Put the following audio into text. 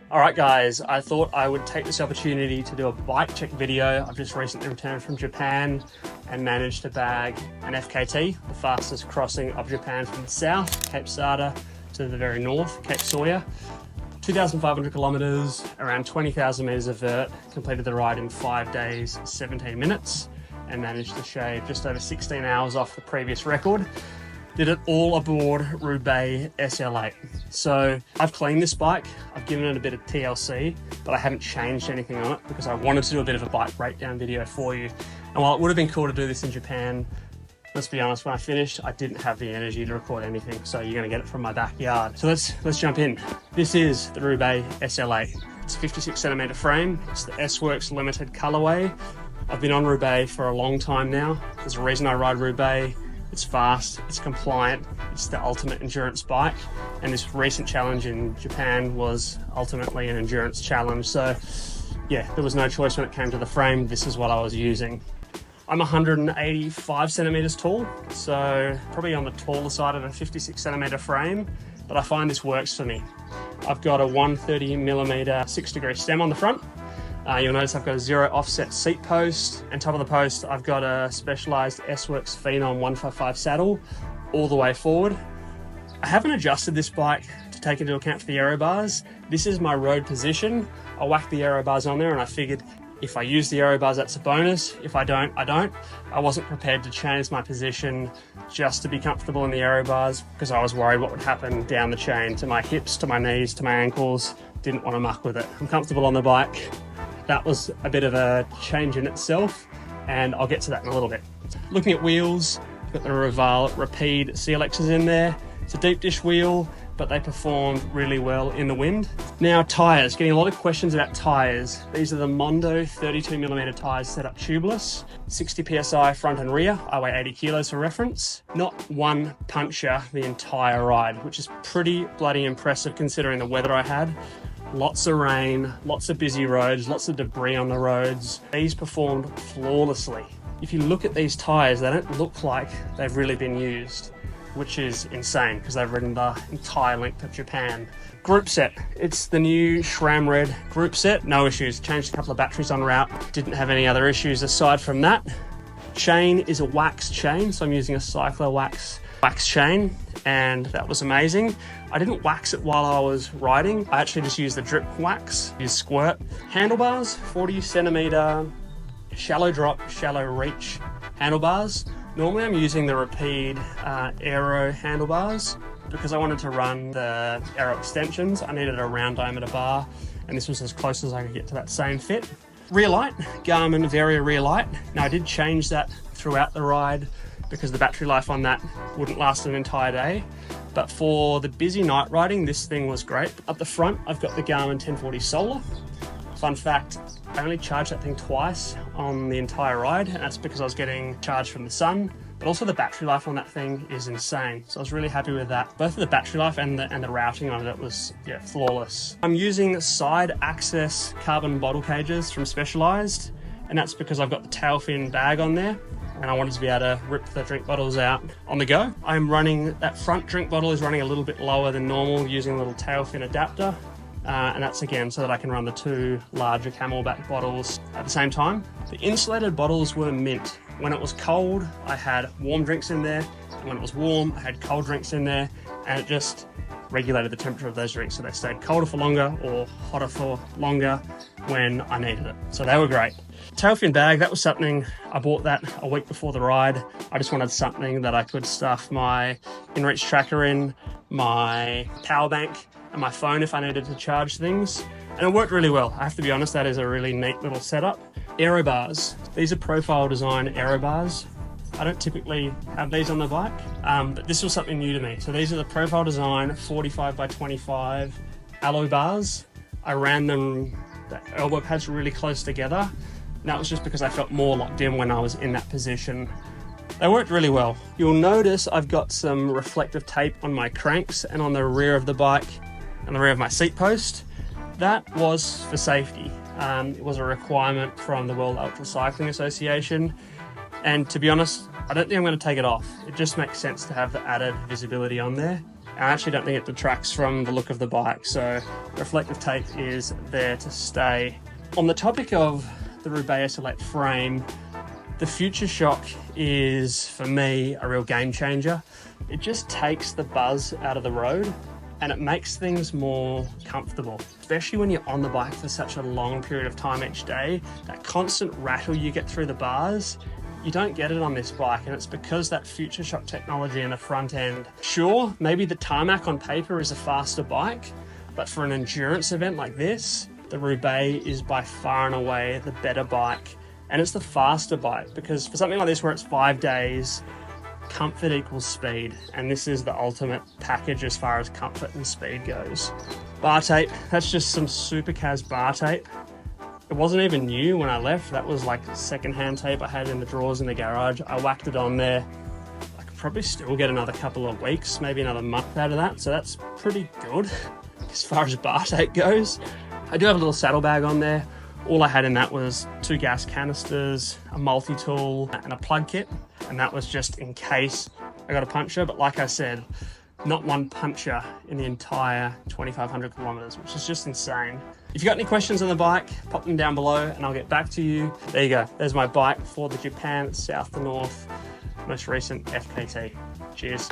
Alright guys, I thought I would take this opportunity to do a bike check video. I've just recently returned from Japan and managed to bag an FKT, the fastest crossing of Japan from the south, Cape Sada, to the very north, Cape Sawyer. 2,500 kilometers, around 20,000 meters of vert, completed the ride in 5 days, 17 minutes, and managed to shave just over 16 hours off the previous record. Did it all aboard Roubaix SL8. So I've cleaned this bike, I've given it a bit of TLC, but I haven't changed anything on it because I wanted to do a bit of a bike breakdown video for you. And while it would have been cool to do this in Japan, let's be honest, when I finished, I didn't have the energy to record anything, so you're gonna get it from my backyard. So let's jump in. This is the Roubaix SL8. It's a 56 centimeter frame. It's the S-Works limited colorway. I've been on Roubaix for a long time now. There's a reason I ride Roubaix. It's fast, it's compliant, it's the ultimate endurance bike, and this recent challenge in Japan was ultimately an endurance challenge. So yeah, there was no choice when it came to the frame. This is what I was using. I'm 185 centimeters tall, so probably on the taller side of a 56 centimeter frame, but I find this works for me. I've got a 130 millimeter 6-degree stem on the front. You'll notice I've got a 0 offset seat post, and top of the post I've got a specialized S-Works Phenom 155 saddle all the way forward. I haven't adjusted this bike to take into account for the aero bars. This is my road position. I whacked the aero bars on there and I figured if I use the aero bars, that's a bonus. If I don't, I don't. I wasn't prepared to change my position just to be comfortable in the aero bars because I was worried what would happen down the chain to my hips, to my knees, to my ankles. Didn't want to muck with it. I'm comfortable on the bike. That was a bit of a change in itself, and I'll get to that in a little bit. Looking at wheels, I've got the Roval Rapide CLXs in there. It's a deep dish wheel, but they performed really well in the wind. Now tyres, getting a lot of questions about tyres. These are the Mondo 32mm tyres set up tubeless, 60 PSI front and rear. I weigh 80 kilos for reference. Not one puncture the entire ride, which is pretty bloody impressive considering the weather I had. Lots of rain, lots of busy roads, lots of debris on the roads. These performed flawlessly. If you look at these tyres, they don't look like they've really been used, which is insane because they've ridden the entire length of Japan. Groupset, it's the new Sram Red Groupset. No issues, changed a couple of batteries en route. Didn't have any other issues aside from that. Chain is a wax chain, so I'm using a Cyclo wax chain, and that was amazing. I didn't wax it while I was riding. I actually just used the drip wax, used squirt. Handlebars, 40 centimeter shallow drop, shallow reach handlebars. Normally I'm using the Rapide aero handlebars because I wanted to run the aero extensions. I needed a round diameter bar, and this was as close as I could get to that same fit. Rear light, Garmin Varia rear light. Now I did change that throughout the ride because the battery life on that wouldn't last an entire day. But for the busy night riding, this thing was great. Up the front, I've got the Garmin 1040 Solar. Fun fact, I only charged that thing twice on the entire ride, and that's because I was getting charged from the sun. But also the battery life on that thing is insane. So I was really happy with that. Both the battery life and the routing on it was flawless. I'm using side access carbon bottle cages from Specialized, and that's because I've got the Tailfin bag on there, and I wanted to be able to rip the drink bottles out on the go. I'm running, that front drink bottle is running a little bit lower than normal using a little Tailfin adapter. And that's again so that I can run the two larger Camelbak bottles at the same time. The insulated bottles were mint. When it was cold, I had warm drinks in there, and when it was warm, I had cold drinks in there, and it just regulated the temperature of those drinks so they stayed colder for longer or hotter for longer when I needed it. So they were great. Tailfin bag, that was something, I bought that a week before the ride. I just wanted something that I could stuff my InReach tracker in, my power bank, and my phone if I needed to charge things. And it worked really well. I have to be honest, that is a really neat little setup. Aero bars. These are Profile Design aero bars. I don't typically have these on the bike, but this was something new to me. So these are the Profile Design 45 by 25 alloy bars. I ran them, the elbow pads really close together. And that was just because I felt more locked in when I was in that position. They worked really well. You'll notice I've got some reflective tape on my cranks and on the rear of the bike and the rear of my seat post. That was for safety. It was a requirement from the World Ultra Cycling Association. And to be honest, I don't think I'm going to take it off. It just makes sense to have the added visibility on there. I actually don't think it detracts from the look of the bike, so reflective tape is there to stay. On the topic of the Roubaix SL8 frame, the Future Shock is, for me, a real game changer. It just takes the buzz out of the road and it makes things more comfortable, especially when you're on the bike for such a long period of time each day. That constant rattle you get through the bars, you don't get it on this bike, and it's because that Future Shock technology in the front end. Sure, maybe the Tarmac on paper is a faster bike, but for an endurance event like this, the Roubaix is by far and away the better bike, and it's the faster bike, because for something like this where it's 5 days, comfort equals speed, and this is the ultimate package as far as comfort and speed goes. Bar tape, that's just some Supercaz bar tape. It wasn't even new when I left. That was like secondhand tape I had in the drawers in the garage. I whacked it on there. I could probably still get another couple of weeks, maybe another month out of that, so that's pretty good as far as bar tape goes. I do have a little saddlebag on there. All I had in that was 2 gas canisters, a multi-tool, and a plug kit, and that was just in case I got a puncture. But like I said, not one puncture in the entire 2,500 kilometers, which is just insane. If you've got any questions on the bike, pop them down below and I'll get back to you. There you go. There's my bike for the Japan South to North most recent FKT. Cheers.